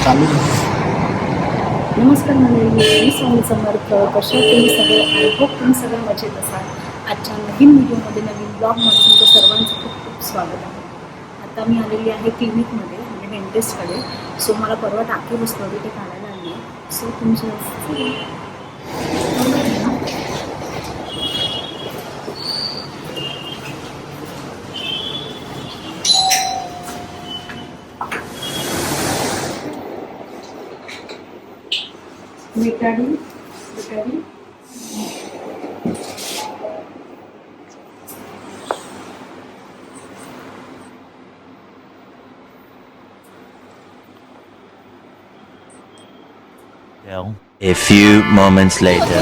नमस्कार मंडळी, मी स्वामी समर्थ. कशा तुम्ही सगळे? आय होप तुम्ही सगळे मजेत असाल. आजच्या नवीन व्हिडिओमध्ये, नवीन ब्लॉगमध्ये तुमचं सर्वांचं खूप खूप स्वागत आहे. आता मी आलेली आहे क्लिनिकमध्ये, म्हणजे डेंटिस्टकडे. सो मला परवा टाके बसलं होते, ते काढायला आली आहे. सो तुमच्या बेटाडी A few moments later.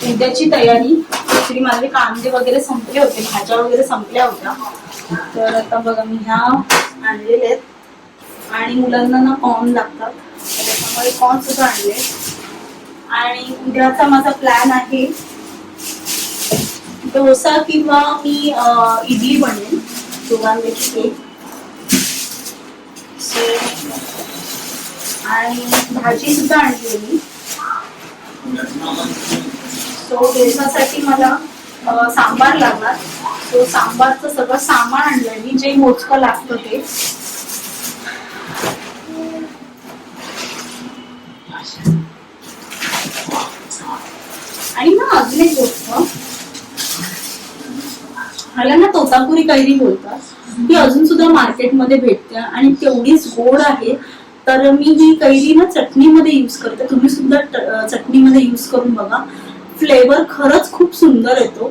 उद्याची तयारी. ऍक्च्युली माझे कांदे वगैरे संपले होते, भाज्या वगैरे संपल्या होत्या. तर आता बघा, मी ह्या आणलेले आहेत आणि मुलांना ना कॉर्न लागतात, त्याच्यामुळे कॉर्न सुद्धा आणले. आणि उद्याचा माझा प्लॅन आहे डोसा किंवा मी इडली बनवेन, दोघांपैकी एक. आणि भाजी सुद्धा आणलेली. सो डोसासाठी मला सांबार लागणार. सो सांबारचं सगळं सामान आणलंय मी, जे मोजकं लागतं ते. आणि ना अजून एक गोष्ट, ह्याला ना तोतापुरी कैरी बोलतात. ती अजून सुद्धा मार्केटमध्ये भेटते आणि तेवढीच गोड आहे. तर मी ही कैरी ना चटणीमध्ये यूज करते. तुम्ही सुद्धा चटणीमध्ये यूज करून बघा. फ्लेवर खरंच खूप सुंदर येतो.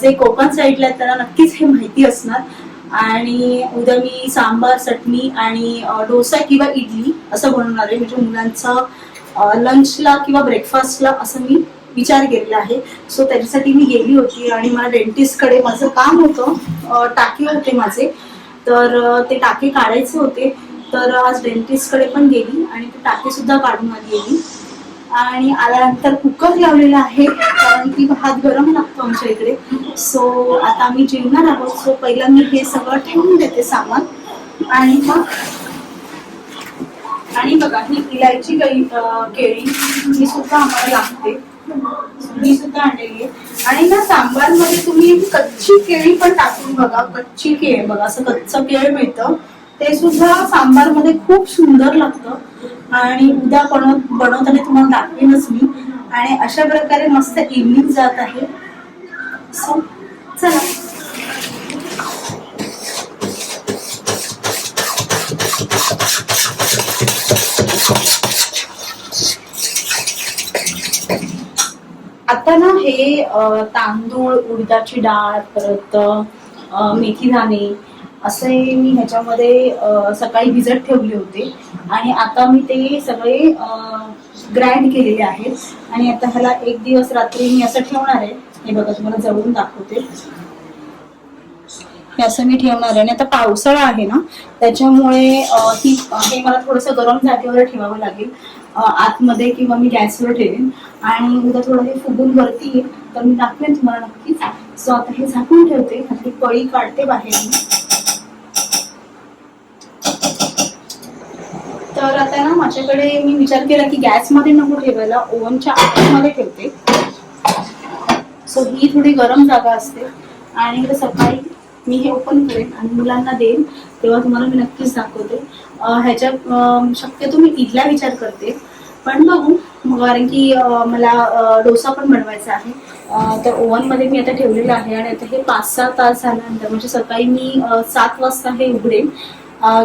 जे कोकण साईडला आहेत त्यांना नक्कीच हे माहिती असणार. आणि उद्या मी सांबार, चटणी आणि डोसा किंवा इडली असं बनवणार आहे, म्हणजे मुलांचा लंचला किंवा ब्रेकफास्टला असं मी विचार केलेला आहे. सो त्याच्यासाठी मी गेली होती आणि मला डेंटिस्टकडे माझं काम होतं. टाके होते माझे, तर ते टाके काढायचे होते. तर आज डेंटिस्टकडे पण गेली आणि ते टाके सुद्धा काढून गेली. आणि आल्यानंतर कुकर लावलेला आहे, कारण की भात गरम लागतो आमच्या इकडे. सो आता आम्ही जेवणार आहोत. सो पहिला मी हे सगळं ठेवून देते सामान. आणि मग बघा, ही इलायची केळी ही सुद्धा आम्हाला लागते, ही सुद्धा आणलेली आहे. आणि ना सांबार मध्ये तुम्ही कच्ची केळी पण टाकून बघा. कच्ची केळ बघा, असं कच्चं केळ मिळतं, ते सुद्धा सांबार मध्ये खूप सुंदर लागतं. आणि उद्या बनवताना तुम्हाला दाखवेनच मी. आणि अशा प्रकारे मस्त इव्हनिंग जात आहे. सो चला. आता ना हे तांदूळ, उडदाची डाळ, परत मेथी दाणे असे मी ह्याच्यामध्ये सकाळी भिजत ठेवले होते. आणि आता मी ते सगळे ग्राइंड केलेले आहेत. आणि आता ह्याला एक दिवस रात्री मी असं ठेवणार आहे. हे बघा, तुम्हाला जवळून दाखवते. हे असं मी ठेवणार आहे. आणि आता पावसाळा आहे ना, त्याच्यामुळे हे मला थोडंसं गरम जागेवर ठेवावं लागेल, आतमध्ये, किंवा मी गॅसवर ठेवेन. आणि उद्या थोडं हे फुगून वरती येईल तर मी दाखवेन तुम्हाला नक्कीच. सो आता हे झाकून ठेवते. ह्यातली पळी काढते बाहेर. तर आता ना माझ्याकडे मी विचार केला की गॅसमध्ये नको ठेवायला, ओव्हनच्या आतमध्ये ठेवते. सो ही थोडी गरम जागा असते. आणि सकाळी मी हे ओपन करेन आणि मुलांना देईन, तेव्हा तुम्हाला मी नक्कीच दाखवते. ह्याच्यात शक्यतो मी इडल्या विचार करते, पण बघू. कारण की मला डोसा पण बनवायचा आहे. तर ओव्हनमध्ये मी आता ठेवलेलं आहे. आणि आता हे 5-6 तास झाल्यानंतर, म्हणजे सकाळी मी 7 वाजता हे उघडेन,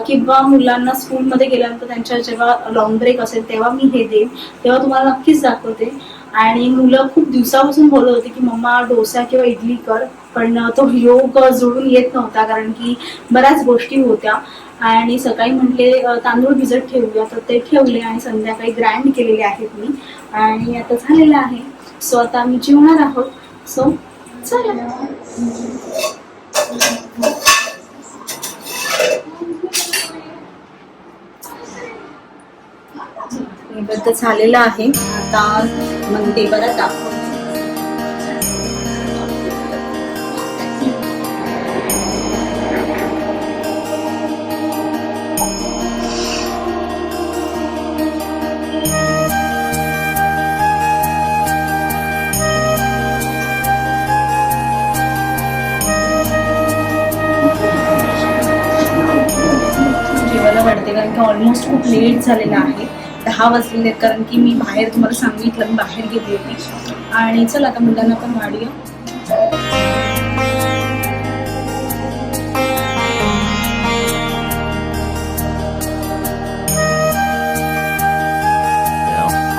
किंवा मुलांना स्कूलमध्ये गेल्यानंतर त्यांच्या जेव्हा लॉंग ब्रेक असेल तेव्हा मी हे देईन, तेव्हा तुम्हाला नक्कीच दाखवते. आणि मुलं खूप दिवसापासून बोलत होते की मम्मा डोसा किंवा इडली कर, पण तो योग जुळून येत नव्हता, कारण की बऱ्याच गोष्टी होत्या. आणि सकाळी म्हटले तांदूळ भिजत ठेवूया, तर ते ठेवले आणि संध्याकाळी ग्राइंड केलेले आहेत मी. आणि आता झालेलं आहे. सो आता आम्ही जेवणार आहोत. सो चला. नैवेद्य झालेला आहे. आता मग देवाला दाखव. जेवायला वाटते कारण की ऑलमोस्ट खूप लेट झालेला आहे. 10 वाजलेले आहेत कारण की मी बाहेर तुम्हाला सांगितलं मी बाहेर गेली होती. आणि चल आता मुलांना पण वाढूया.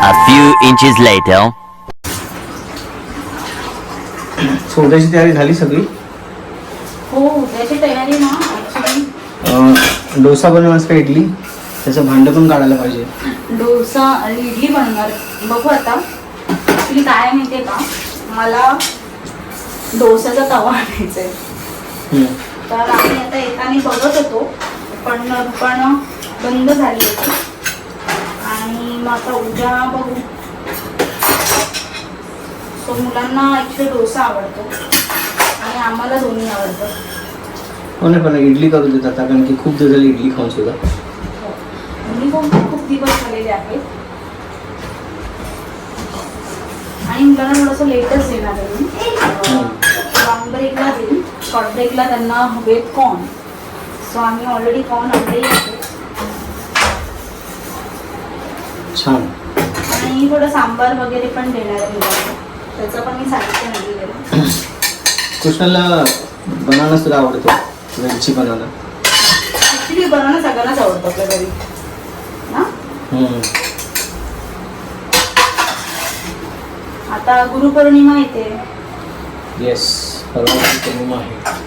A few inches later. सोडायची तयारी झाली सगळी. हो उद्याची तयारी ना ॲक्च्युली डोसा बनवायचं का इडली, त्याचं भांडं पण काढायला पाहिजे. डोसा आणि इडली बनवणार. बघू आता. ॲक्च्युली काय माहिती आहे का, मला डोस्याचा तवा आणायचा आहे. तर आम्ही आता एकाने बघत होतो पण दुकानं बंद झाली होती आणि मग आता उद्या बघू. तो मुलांना ॲक्च्युली डोसा आवडतो आणि आम्हाला दोन्ही आवडतं. हो नाही पण इडली करू देत आता कारण की खूप दिवस झाली इडली खाऊन सुद्धा. मी खूप दिवस झालेले आहेत आणि मुलांना थोडंसं लेटच देणार आहे मी. लॉंग ब्रेकला देईल, शॉर्ट ब्रेकला त्यांना हवेत कॉर्न. सो आम्ही ऑलरेडी कॉर्न आणलेली आहे छान. आणि थोडं सांबार वगैरे पण देणार आहे मुलांना. त्याचं पण मी साहित्य आणलेलं. कृष्णाला बनाना सुद्धा आवडतो, वेलची बनाना. ॲक्च्युली बनवणं सगळ्यांनाच आवडतं आपल्या घरी ना. आता गुरुपौर्णिमा येते. येस, परवा पौर्णिमा आहे.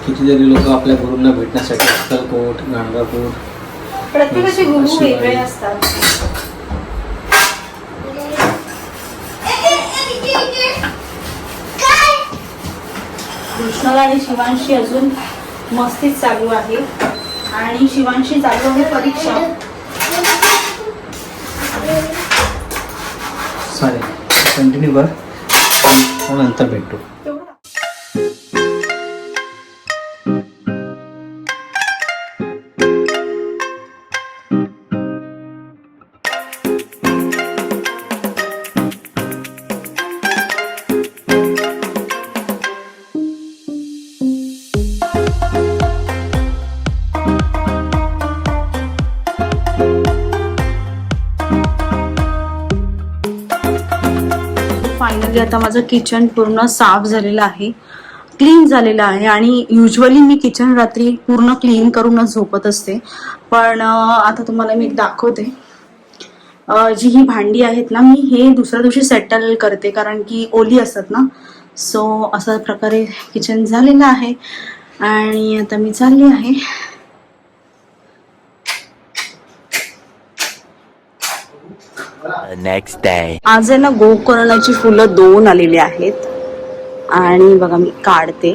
कितीतरी लोक आपल्या गुरूंना भेटण्यासाठी अक्कलकोट, गाणगापूर. प्रत्येकाचे गुरु वेगळे असतात. कृष्णाला आणि शिवांशी अजून मस्तीच चालू आहे आणि शिवांशी चालू आहे परीक्षा. चालेल, कंटिन्यू कर, नंतर भेटतो. फायनली आता माझं किचन पूर्ण साफ झालेलं आहे, क्लीन झालेलं आहे. आणि युजली मी किचन रात्री पूर्ण क्लीन करूनच झोपत असते. पण आता तुम्हाला मी एक दाखवते. जी ही भांडी आहेत ना, मी हे दुसऱ्या दिवशी सेटल करते कारण की ओली असतात ना. सो अशा प्रकारे किचन झालेलं आहे आणि आता मी चालली आहे. The next day. आज आहे ना गोकर्णाची फुलं 2 आलेली आहेत आणि बघा मी काढते.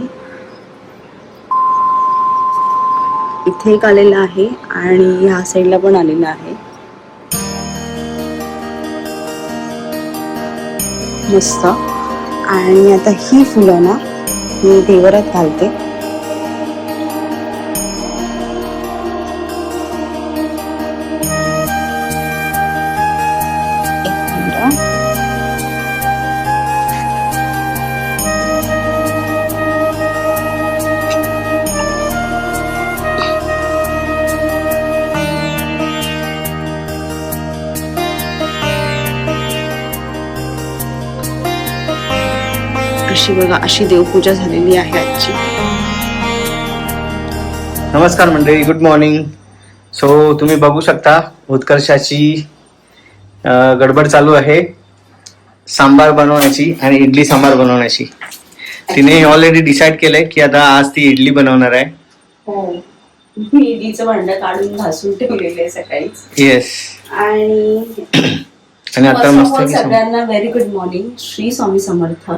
इथे एक आलेलं आहे आणि ह्या साईडला पण आलेलं आहे. मस्त. आणि आता ही फुलं ना मी देवरात घालते. अशी बघा अशी देवपूजा झालेली आहे आजची. नमस्कार मंडळी, गुड मॉर्निंग. सो तुम्ही बघू शकता उत्कर्षाची गडबड चालू आहे सांबार बनवण्याची आणि इडली सांबार बनवण्याची. तिने ऑलरेडी डिसाईड केलंय की आता आज ती इडली बनवणार आहे. हो, मी इडलीचं भांडं काढून घासून ठेवलेलं आहे सकाळीच. येस. आणि आणि आता First of मस्त all, सगळ्यांना very good morning. Shri Swami Samarth.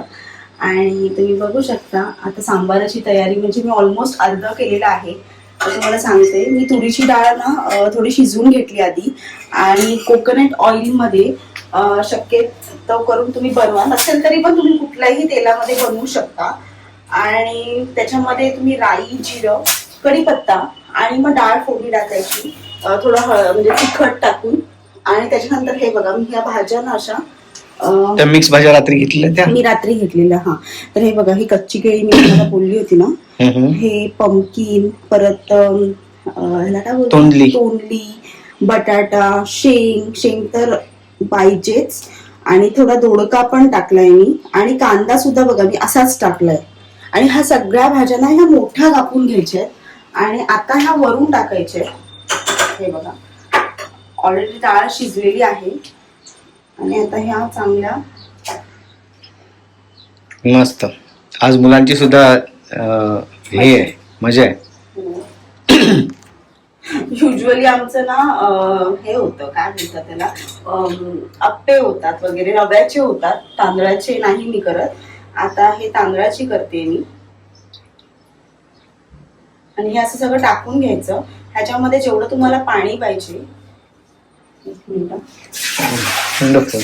आणि तुम्ही बघू शकता आता सांबाराची तयारी म्हणजे मी ऑलमोस्ट अर्ध केलेला आहे. तर तुम्हाला सांगते, मी तुरीची डाळ ना थोडी शिजवून घेतली आधी आणि कोकोनट ऑइलमध्ये शक्यतो करून तुम्ही बनवा, नसेल तरी पण तुम्ही कुठल्याही तेलामध्ये बनवू शकता. आणि त्याच्यामध्ये तुम्ही राई, जिरं, कढीपत्ता आणि मग डाळ फोडणी टाकायची, थोडं म्हणजे तिखट टाकून. आणि त्याच्यानंतर हे बघा, मी ह्या भाज्या ना अशा त्या मिक्स भाज्या रात्री घेतलेल्या त्या मी रात्री घेतलेल्या. हा, तर हे बघा, ही कच्ची केळी मी तुम्हाला बोलली होती ना, हे पंपकिन, परत ह्याला काय बोलतो, तोंडली, बटाटा, शेंग तर पाहिजेच, आणि थोडा दोडका पण टाकलाय मी, आणि कांदा सुद्धा बघा मी असाच टाकलाय. आणि ह्या सगळ्या भाज्या ना ह्या मोठ्या कापून घ्यायच्या आणि आता ह्या वरून टाकायच्या. हे बघा, ऑलरेडी डाळ शिजलेली आहे आणि आता ह्या चांगल्या मस्त. आज मुलांची सुद्धा हे आहे, मजा आहे. युजली आमचं ना हे होतं, काय म्हणतात त्याला, अप्पे होतात वगैरे, रव्याचे होतात, तांदळाचे नाही मी करत. आता हे तांदळाची करते मी. आणि हे असं सगळं टाकून घ्यायचं. ह्याच्यामध्ये जेवढं तुम्हाला पाणी पाहिजे. एक मिनिट. वंडरफुल.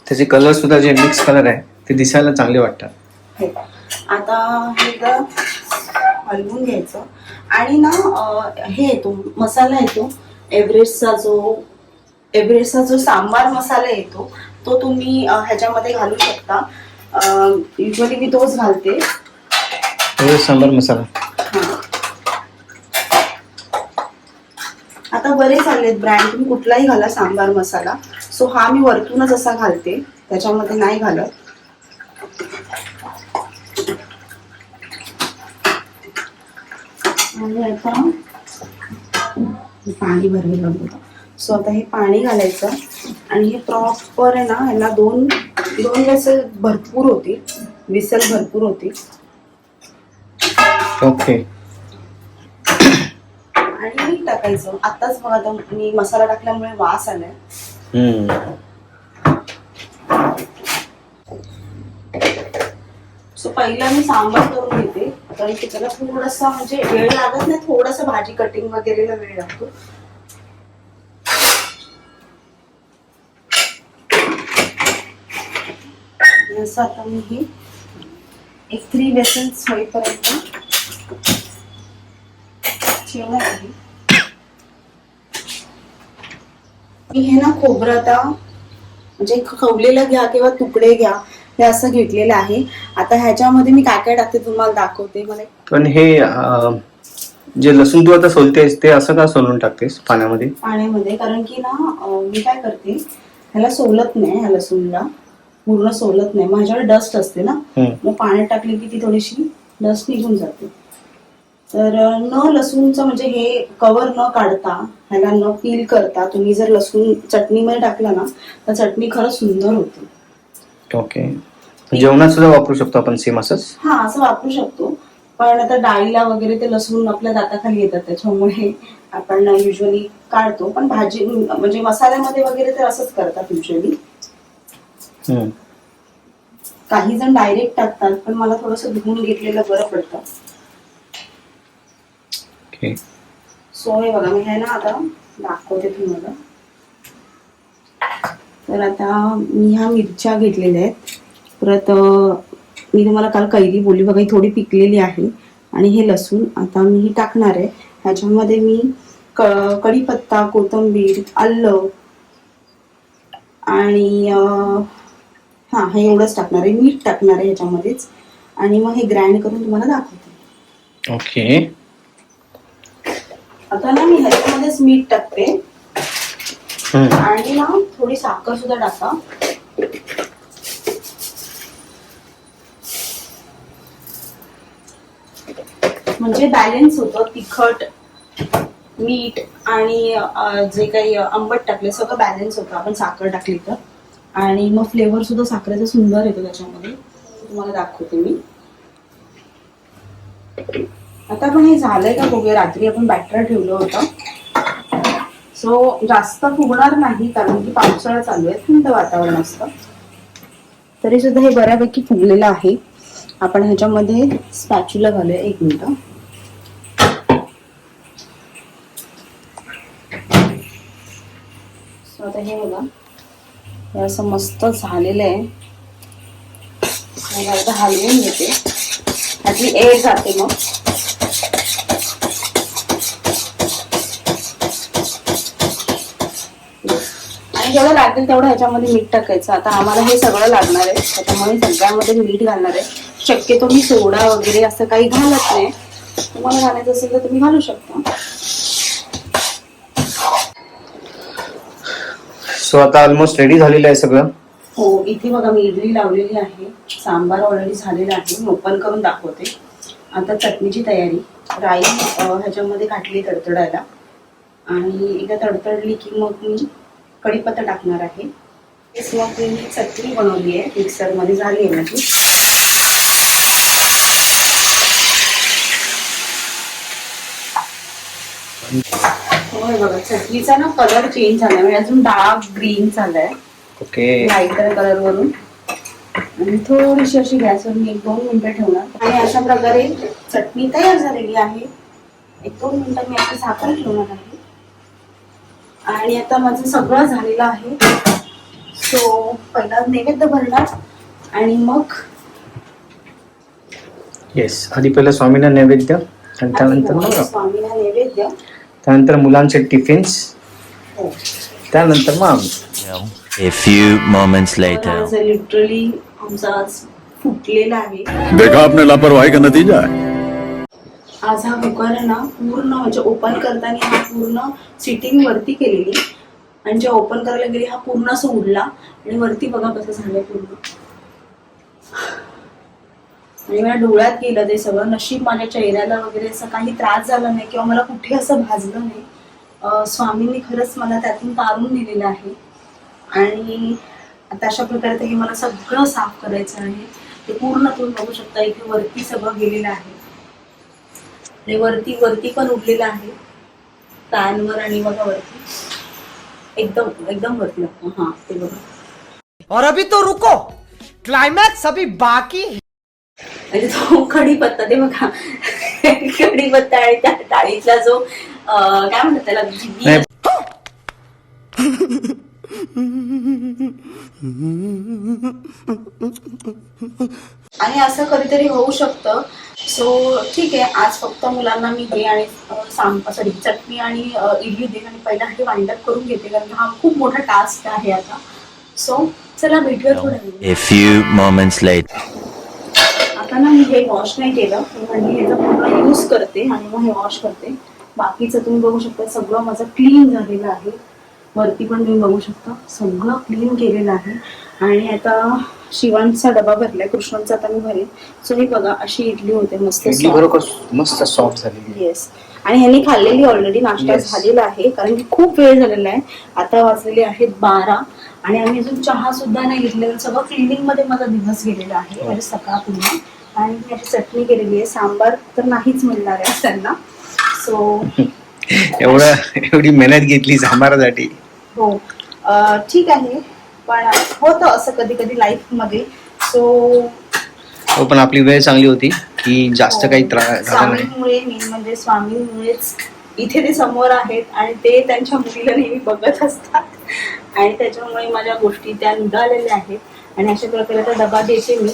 त्याचे कलर सुद्धा जे मिक्स कलर आहे ते दिसायला चांगले वाटतात. हे आता हे हलवून घ्यायचं. आणि ना हे येतो मसाला येतो एव्हरेस्टचा जो सांबार मसाला येतो तो तुम्ही ह्याच्यामध्ये घालू शकता. युजली मी तोच घालते, सांबार मसाला. आता बरेच आलेत ब्रँड, तुम्ही कुठलाही घाला सांबार मसाला. सो हा मी वरतूनच असा घालते, त्याच्यामध्ये नाही घालत. आणि आता पाणी भरलेलं होतं. सो आता हे पाणी घालायचं आणि हे प्रॉपर आहे ना, ह्याला दोन विसल भरपूर होती. ओके. आणि मीठ टाकायचं. आताच बघा, आता मी मसाला टाकल्यामुळे वास आलाय. सो पहिला मी सांबार करून घेते, कारण की त्याला थोडासा म्हणजे वेळ लागत नाही, थोडासा भाजी कटिंग वगैरेला वेळ लागतो. असं आता मी हे एक 3 वेसल्स होईपर्यंत ठेवणार आहे. मी हे ना खोबरं आता म्हणजे खवलेलं घ्या किंवा तुकडे घ्या, हे असं घेतलेलं आहे. आता ह्याच्यामध्ये मी काय काय टाकते तुम्हाला दाखवते. मला पण हे जे लसूण तू आता सोलतेस ते असं का सोलून टाकतेस पाण्यामध्ये? कारण की ना मी काय करते, ह्याला सोलत नाही, ह्या लसूणला पूर्ण सोलत नाही. माझ्याकडे डस्ट असते ना, मग पाण्यात टाकली की ती थोडीशी डस्ट निघून जाते. तर न लसूणचं म्हणजे हे कवर न काढता, ह्याला न पील करता तुम्ही जर लसूण चटणीमध्ये टाकला ना तर चटणी खरंच सुंदर होते. ओके. जेवणात सुद्धा वापरू शकतो आपण सेम असंच? हा, असं वापरू शकतो. पण आता डाळीला वगैरे ते लसूण आपल्या दाताखाली येतात, त्याच्यामुळे आपण युजली काढतो. पण भाजी म्हणजे मसाल्यामध्ये वगैरे तर असंच करतात युजली. काही जण डायरेक्ट टाकतात, पण मला थोडंसं धुवून घेतलेलं बरं पडतं. सो हे बघा, मी हे ना आता दाखवते तुम्हाला. तर आता मी ह्या मिरच्या घेतलेल्या आहेत. परत मी तुम्हाला काल कैरी बोलली बघा, ही थोडी पिकलेली आहे. आणि हे लसूण आता मी ही टाकणार आहे. ह्याच्यामध्ये मी कढीपत्ता, कोथिंबीर, आलं आणि हा हे एवढंच टाकणार आहे. मीठ टाकणार आहे ह्याच्यामध्येच. आणि मग हे ग्राइंड करून तुम्हाला दाखवते. ओके. आता ना मी ह्याच्यामध्येच मीठ टाकते आणि ना थोडी साखर सुद्धा टाका. म्हणजे बॅलन्स होतं. तिखट, मीठ आणि जे काही आंबट टाकले सगळं बॅलन्स होतं आपण साखर टाकली तर. आणि मग फ्लेवर सुद्धा साखरेचा सुंदर येतो त्याच्यामध्ये. तुम्हाला दाखवते मी. आता पण हे झालंय का बघूया. रात्री आपण बॅटर ठेवलं होतं, सो जास्त फुगणार नाही कारण की पावसाळा चालू आहे, थंड वातावरण असतं. तरी सुद्धा हे बऱ्यापैकी फुगलेलं आहे. आपण ह्याच्यामध्ये स्पॅच्युला घालूया. 1 मिनिट. सो आता हे बघा, हे असं मस्त झालेलं आहे. आता हलवून घेते, ह्यातली एअर जाते मग. आणि जेवढं लागेल तेवढं ह्याच्यामध्ये मीठ टाकायचं. आता आम्हाला हे सगळं लागणार आहे, त्याच्यामुळे सगळ्यामध्ये मीठ घालणार आहे. शक्यतो मी सोडा वगैरे असं काही घालत नाही. तुम्हाला घालायचं असेल तर तुम्ही घालू शकता. सो आता ऑलमोस्ट रेडी झालेलं आहे सगळं. हो, इथे बघा मी इडली लावलेली आहे. सांबार ऑलरेडी झालेला आहे. मी ओपन करून दाखवते. आता चटणीची तयारी. राई ह्याच्यामध्ये घातली तडतडायला, आणि एकदा तडतडली की मग मी कढीपत्ता टाकणार आहे. तेच मग मी चटणी बनवली आहे, मिक्सरमध्ये झाली आहे माझी. होय बघा, चटणीचा ना कलर चेंज झाला, म्हणजे अजून डार्क ग्रीन झालाय. ओके. लाईटर कलर वरून. आणि थोडीशी अशी गॅसवर मी 1-2 मिनिटं ठेवणार. आणि अशा प्रकारे चटणी तयार झालेली आहे. 1-2 मिनिटं मी असं झाकण ठेवणार आहे. आणि आता माझं सगळं झालेलं आहे. सो पहिला नैवेद्य भरणार आणि मग येस, आधी पहिलं स्वामींना नैवेद्य आणि त्यानंतर मग स्वामीला नैवेद्य, त्यानंतर मुलांचे टिफिन्स, हो. त्यानंतर मग आम्ही. A few moments later. Literally आमचा आज फुटलेला आहे. देखा आपने लापरवाही का नतीजा है. आज हा कुकर आहे ना पूर्ण, म्हणजे ओपन करताना हा पूर्ण सिटिंग वरती केलेली, आणि जेव्हा ओपन करायला गेली हा पूर्ण असं उडला. आणि वरती बघा कसं झालंय पूर्ण. आणि मला डोळ्यात गेलं ते सगळं. नशीब माझ्या चेहऱ्याला वगैरे असं काही त्रास झाला नाही किंवा मला कुठे असं भाजलं नाही. स्वामींनी खरंच मला त्यातून तारून दिलेलं आहे. आणि आता अशा प्रकारे हे मला सगळं साफ करायचं आहे. ते पूर्ण तुम्ही बघू शकता, इथे वरती सगळं गेलेलं आहे. आणि वरती पण उडलेलं आहे पॅनवर, आणि बघा वरती एकदम वरती लागतो. हा ते बघा. और अभी तो रुको, क्लाइमैक्स अभी बाकी है. म्हणजे तो कढीपत्ता, ते बघा कढीपत्ता आणि त्या डाळीतला जो काय म्हणतात त्याला, नाही. आणि असं कधीतरी होऊ शकतं. सो ठीक आहे, आज फक्त मुलांना मी हे आणि चटणी आणि इडली दे, आणि पहिला हे वाइंड अप करून घेते कारण हा खूप मोठा टास्क आहे आता. सो चला भेटूया थोड्या वेळाने. A few moments later. आता ना मी हे वॉश नाही केलं, म्हणजे ह्याचा पूर्ण यूज करते आणि मग हे वॉश करते. बाकीचं तुम्ही बघू शकता सगळं माझं क्लीन झालेलं आहे. वरती पण तुम्ही बघू शकता सगळं क्लीन केलेलं आहे. आणि आता शिवांचा डबा भरलाय, कृष्णांचा आता मी भरेन. सो हे बघा अशी इडली होते, मस्त इडली बरोबर मस्त सॉफ्ट झालेली. येस. आणि ह्यांनी खाल्लेली ऑलरेडी, नाश्ता झालेला आहे कारण की खूप वेळ झालेला आहे. आता वाजलेले आहेत 12, आणि आम्ही अजून चहा सुद्धा नाही घेतलेला. सगळं क्लिनिंग मध्ये माझा दिवस गेलेला आहे, म्हणजे सकाळ पूर्ण. आणि मी अशी चटणी केलेली आहे. सांबार तर नाहीच मिळणार आहे त्यांना. सो एवढी मेहनत घेतली सांबारासाठी. हो ठीक आहे, पण होतं असं कधी कधी लाईफ मध्ये. सो हो, पण आपली वेळ चांगली होती की जास्त काही त्रास झाला नाही. स्वामींमुळे, मेन म्हणजे स्वामींमुळेच इथे ते समोर आहेत, आणि ते त्यांच्या मुलीला नेहमी बघत असतात, आणि त्याच्यामुळे माझ्या गोष्टी त्या निघालेल्या आहेत. आणि अशा प्रकारे डबा देते मी.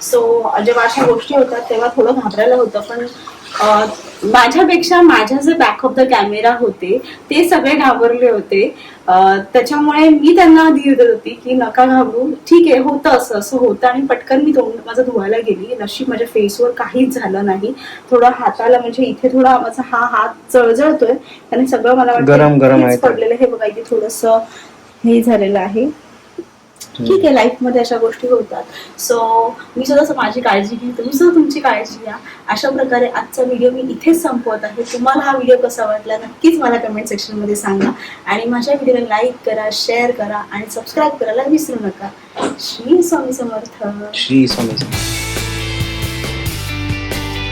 सो जेव्हा अशा गोष्टी होतात तेव्हा थोडं घाबरायला होतं, पण माझ्यापेक्षा माझ्या जे बॅकअप द कॅमेरा होते ते सगळे घाबरले होते. त्याच्यामुळे मी त्यांना धीर देत होती की नका घाबरू, ठीक आहे, होतं असं असं होतं. आणि पटकन मी तोंड माझं धुवायला गेली. नशीब माझ्या फेसवर काहीच झालं नाही. थोडं हाताला, म्हणजे इथे थोडा माझा हा हात जळजळतोय, आणि सगळं मला गरम आहे पडलेलं. हे बघा इथे थोडस हे झालेलं आहे. ठीक आहे, लाईफ मध्ये अशा गोष्टी होतात. सो मी सुद्धा माझी काळजी घेईन, तुम्ही सुद्धा तुमची काळजी घ्या. अशा प्रकारे आजचा व्हिडिओ मी इथेच संपवत आहे. तुम्हाला हा व्हिडिओ कसा वाटला नक्कीच मला कमेंट सेक्शन मध्ये सांगा. आणि माझ्या व्हिडिओला लाईक करा, शेअर करा आणि सबस्क्राईब करायला विसरू नका. श्री स्वामी समर्थ. श्री स्वामी.